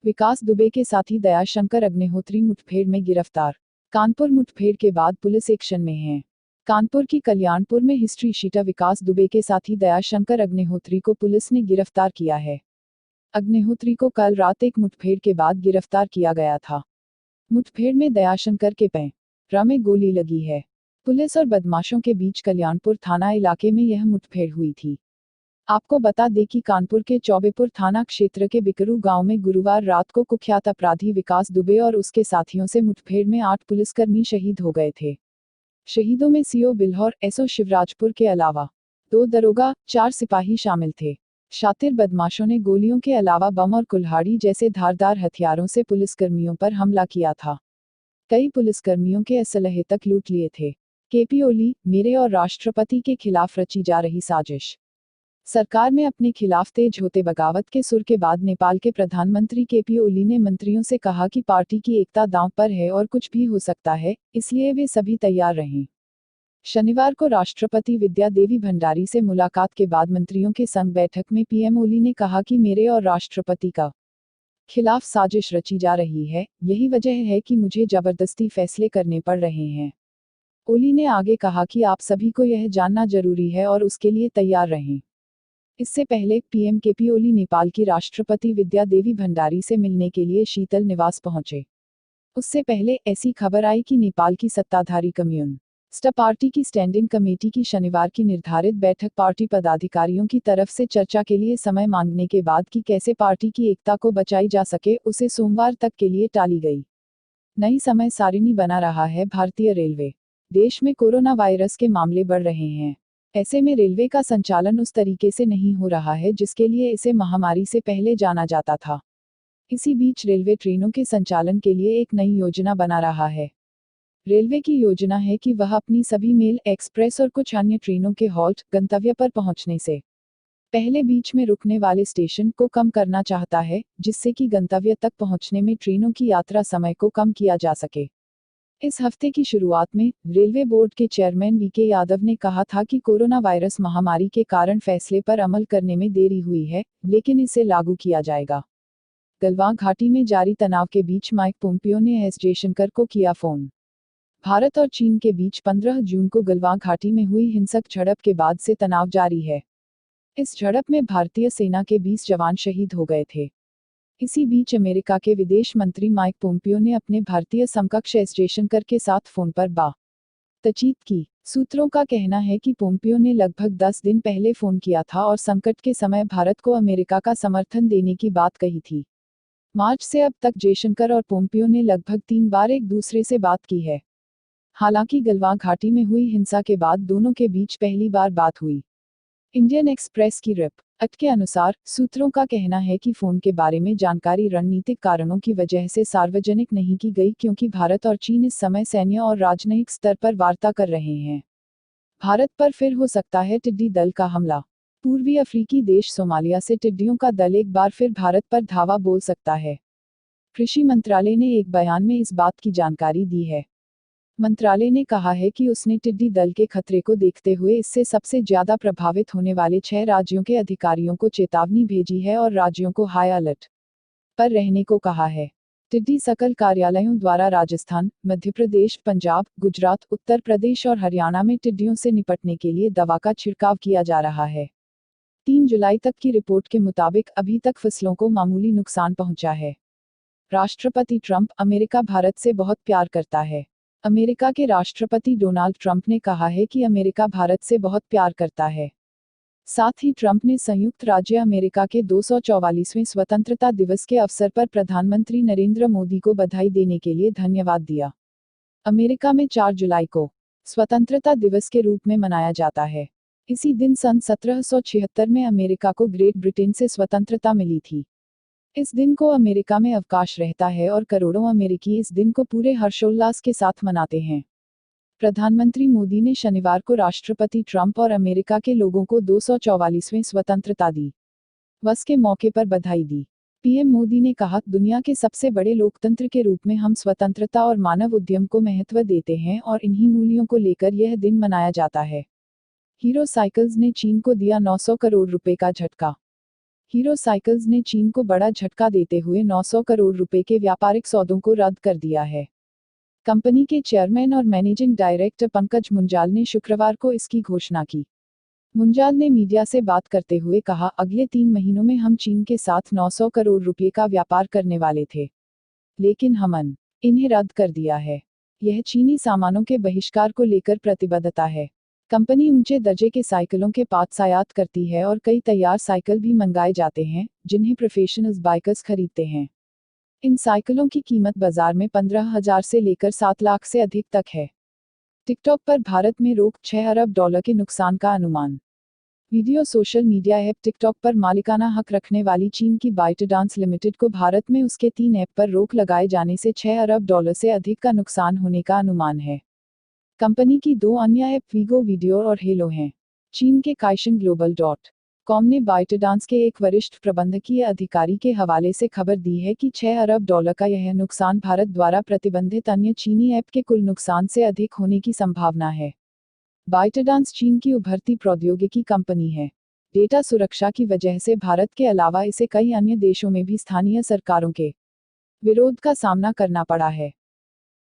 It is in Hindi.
विकास दुबे के साथी दयाशंकर अग्निहोत्री मुठभेड़ में गिरफ्तार। कानपुर मुठभेड़ के बाद पुलिस एक्शन में है। कानपुर की कल्याणपुर में हिस्ट्री शीटर विकास दुबे के साथी दयाशंकर अग्निहोत्री को पुलिस ने गिरफ्तार किया है। अग्निहोत्री को कल रात एक मुठभेड़ के बाद गिरफ्तार किया गया था। मुठभेड़ में दयाशंकर के पैर में गोली लगी है। पुलिस और बदमाशों के बीच कल्याणपुर थाना इलाके में यह मुठभेड़ हुई थी। आपको बता दें कि कानपुर के चौबेपुर थाना क्षेत्र के बिकरू गांव में गुरुवार रात को कुख्यात अपराधी विकास दुबे और उसके साथियों से मुठभेड़ में 8 पुलिसकर्मी शहीद हो गए थे। शहीदों में सीओ बिल्हौर, एसओ शिवराजपुर के अलावा 2 दरोगा, 4 सिपाही शामिल थे। शातिर बदमाशों ने गोलियों के अलावा बम और कुल्हाड़ी जैसे धारदार हथियारों से पुलिसकर्मियों पर हमला किया था। कई पुलिसकर्मियों के असलहे तक लूट लिए थे। केपी ओली, मेरे और राष्ट्रपति के खिलाफ रची जा रही साजिश। सरकार में अपने खिलाफ तेज होते बगावत के सुर के बाद नेपाल के प्रधानमंत्री केपी ओली ने मंत्रियों से कहा कि पार्टी की एकता दांव पर है और कुछ भी हो सकता है, इसलिए वे सभी तैयार रहें। शनिवार को राष्ट्रपति विद्या देवी भंडारी से मुलाकात के बाद मंत्रियों के संग बैठक में पीएम ओली ने कहा कि मेरे और राष्ट्रपति का खिलाफ साजिश रची जा रही है, यही वजह है कि मुझे जबरदस्ती फैसले करने पड़ रहे हैं। ओली ने आगे कहा कि आप सभी को यह जानना जरूरी है और उसके लिए तैयार रहें। इससे पहले पीएम केपी ओली नेपाल की राष्ट्रपति विद्या देवी भंडारी से मिलने के लिए शीतल निवास पहुंचे। उससे पहले ऐसी खबर आई कि नेपाल की सत्ताधारी कम्युनिस्ट पार्टी की स्टैंडिंग कमेटी की शनिवार की निर्धारित बैठक पार्टी पदाधिकारियों की तरफ से चर्चा के लिए समय मांगने के बाद कि कैसे पार्टी की एकता को बचाई जा सके, उसे सोमवार तक के लिए टाली गई। नई समय सारिणी बना रहा है भारतीय रेलवे। देश में कोरोना वायरस के मामले बढ़ रहे हैं। ऐसे में रेलवे का संचालन उस तरीके से नहीं हो रहा है जिसके लिए इसे महामारी से पहले जाना जाता था। इसी बीच रेलवे ट्रेनों के संचालन के लिए एक नई योजना बना रहा है। रेलवे की योजना है कि वह अपनी सभी मेल, एक्सप्रेस और कुछ अन्य ट्रेनों के हॉल्ट, गंतव्य पर पहुंचने से पहले बीच में रुकने वाले स्टेशन को कम करना चाहता है, जिससे कि गंतव्य तक पहुंचने में ट्रेनों की यात्रा समय को कम किया जा सके। इस हफ्ते की शुरुआत में रेलवे बोर्ड के चेयरमैन वीके यादव ने कहा था कि कोरोना वायरस महामारी के कारण फैसले पर अमल करने में देरी हुई है, लेकिन इसे लागू किया जाएगा। गलवान घाटी में जारी तनाव के बीच माइक पोम्पियो ने एस जयशंकर को किया फोन। भारत और चीन के बीच 15 जून को गलवान घाटी में हुई हिंसक झड़प के बाद से तनाव जारी है। इस झड़प में भारतीय सेना के 20 जवान शहीद हो गए थे। इसी बीच अमेरिका के विदेश मंत्री माइक पोम्पियो ने अपने भारतीय समकक्ष एस जयशंकर के साथ फोन पर बातचीत की। सूत्रों का कहना है कि पोम्पियो ने लगभग 10 दिन पहले फोन किया था और संकट के समय भारत को अमेरिका का समर्थन देने की बात कही थी। मार्च से अब तक जयशंकर और पोम्पियो ने लगभग 3 बार एक दूसरे से बात की है। हालांकि गलवान घाटी में हुई हिंसा के बाद दोनों के बीच पहली बार बात हुई। इंडियन एक्सप्रेस की रिपोर्ट के अनुसार सूत्रों का कहना है कि फोन के बारे में जानकारी रणनीतिक कारणों की वजह से सार्वजनिक नहीं की गई, क्योंकि भारत और चीन इस समय सैन्य और राजनयिक स्तर पर वार्ता कर रहे हैं। भारत पर फिर हो सकता है टिड्डी दल का हमला। पूर्वी अफ्रीकी देश सोमालिया से टिड्डियों का दल एक बार फिर भारत पर धावा बोल सकता है। कृषि मंत्रालय ने एक बयान में इस बात की जानकारी दी है। मंत्रालय ने कहा है कि उसने टिड्डी दल के खतरे को देखते हुए इससे सबसे ज्यादा प्रभावित होने वाले 6 राज्यों के अधिकारियों को चेतावनी भेजी है और राज्यों को हाई अलर्ट पर रहने को कहा है। टिड्डी सकल कार्यालयों द्वारा राजस्थान, मध्य प्रदेश, पंजाब, गुजरात, उत्तर प्रदेश और हरियाणा में टिड्डियों से निपटने के लिए दवा का छिड़काव किया जा रहा है। 3 जुलाई तक की रिपोर्ट के मुताबिक अभी तक फसलों को मामूली नुकसान पहुंचा है। राष्ट्रपति ट्रंप, अमेरिका भारत से बहुत प्यार करता है। अमेरिका के राष्ट्रपति डोनाल्ड ट्रंप ने कहा है कि अमेरिका भारत से बहुत प्यार करता है। साथ ही ट्रंप ने संयुक्त राज्य अमेरिका के 244वें स्वतंत्रता दिवस के अवसर पर प्रधानमंत्री नरेंद्र मोदी को बधाई देने के लिए धन्यवाद दिया। अमेरिका में 4 जुलाई को स्वतंत्रता दिवस के रूप में मनाया जाता है। इसी दिन सन 1776 में अमेरिका को ग्रेट ब्रिटेन से स्वतंत्रता मिली थी। इस दिन को अमेरिका में अवकाश रहता है और करोड़ों अमेरिकी इस दिन को पूरे हर्षोल्लास के साथ मनाते हैं। प्रधानमंत्री मोदी ने शनिवार को राष्ट्रपति ट्रंप और अमेरिका के लोगों को 244वें स्वतंत्रता दिवस के मौके पर बधाई दी। पीएम मोदी ने कहा, दुनिया के सबसे बड़े लोकतंत्र के रूप में हम स्वतंत्रता और मानव उद्यम को महत्व देते हैं और इन्हीं मूल्यों को लेकर यह दिन मनाया जाता है। हीरो साइकिल्स ने चीन को दिया 900 करोड़ रुपए का झटका। हीरो साइकिल्स ने चीन को बड़ा झटका देते हुए 900 करोड़ रुपए के व्यापारिक सौदों को रद्द कर दिया है। कंपनी के चेयरमैन और मैनेजिंग डायरेक्टर पंकज मुंजाल ने शुक्रवार को इसकी घोषणा की। मुंजाल ने मीडिया से बात करते हुए कहा, अगले 3 महीनों में हम चीन के साथ 900 करोड़ रुपए का व्यापार करने वाले थे, लेकिन हमने इन्हें रद्द कर दिया है। यह चीनी सामानों के बहिष्कार को लेकर प्रतिबद्धता है। कंपनी ऊंचे दर्जे के साइकिलों के पार्ट्स आयात करती है और कई तैयार साइकिल भी मंगाए जाते हैं, जिन्हें प्रोफेशनल्स बाइकर्स खरीदते हैं। इन साइकिलों की कीमत बाजार में 15,000 से लेकर 7 लाख से अधिक तक है। टिकटॉक पर भारत में रोक, $6 अरब के नुकसान का अनुमान। Video social media app TikTok पर मालिकाना हक रखने वाली चीन की बाइटडांस लिमिटेड को भारत में उसके 3 ऐप पर रोक लगाए जाने से $6 अरब से अधिक का नुकसान होने का अनुमान है। कंपनी की 2 अन्य ऐप वीगो वीडियो और हेलो हैं। चीन के काइशिन ग्लोबल.com ने बाइटडांस के एक वरिष्ठ प्रबंधकीय अधिकारी के हवाले से खबर दी है कि $6 अरब का यह नुकसान भारत द्वारा प्रतिबंधित अन्य चीनी ऐप के कुल नुकसान से अधिक होने की संभावना है। बाइटडांस चीन की उभरती प्रौद्योगिकी कंपनी है। डेटा सुरक्षा की वजह से भारत के अलावा इसे कई अन्य देशों में भी स्थानीय सरकारों के विरोध का सामना करना पड़ा है।